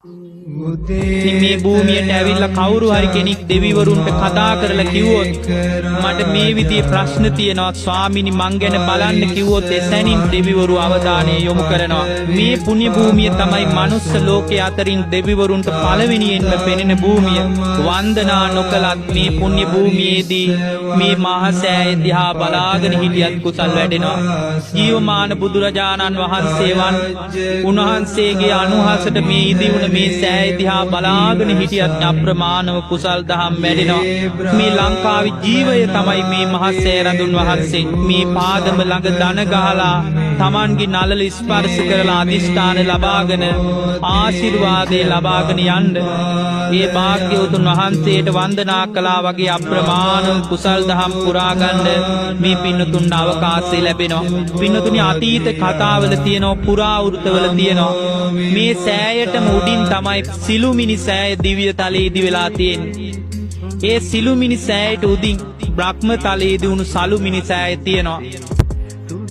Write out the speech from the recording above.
මේ භූමියට ඇවිල්ලා කවුරු හරි කෙනෙක් දෙවිවරුන්ට කතා කරලා කිව්වොත් මට මේ විදිහේ ප්‍රශ්න තියෙනවා ස්වාමීනි මං ගැන බලන්න කිව්වොත් එසැනින් දෙවිවරු අවධානය යොමු කරනවා. මේ පුණ්‍ය භූමිය තමයි මනුස්ස ලෝකයේ අතරින් දෙවිවරුන්ට පළවෙනියෙන්ම පෙනෙන භූමිය. වන්දනා නොකලත් මේ පුණ්‍ය භූමියේදී මේ මහා සෑය දිහා බලාගෙන හිටියත් කුසල් වැඩෙනවා. ජීවමාන බුදුරජාණන් වහන්සේවන් උන්වහන්සේගේ අනුහසට මේ ඉදිවුණ මේ සෑය දිහා බලාගෙන හිටියත් අප්‍රමාණව කුසල් දහම් වැඩෙනවා. මේ ලංකාවේ ජීවය තමයි මේ මහා සෑය රඳුන් වහන්සේ. මේ පාදම ළඟ දන ගහලා Tamanගේ නළල ස්පර්ශ කරලා අදිෂ්ඨාන ලබාගෙන ආශිර්වාදේ ලබාගෙන යන්න. මේ භාග්‍යවතුන් වහන්සේට වන්දනා කළා වගේ අප්‍රමාණ කුසල් දහම් පුරා ගන්න මේ පින්නතුන් අවකාශය ලැබෙනවා. පින්නතුනි අතීත කතාවල තියෙනවා පුරාවෘතවල තියෙනවා මේ සෑයටම උඩින් තමයි සිළුමිණි සෑය දිව්‍ය තලයේදී වෙලා තියෙන්නේ. ඒ සිළුමිණි සෑයට උඩින් බ්‍රහ්ම තලයේදී උණු සළුමිණි සෑය තියෙනවා.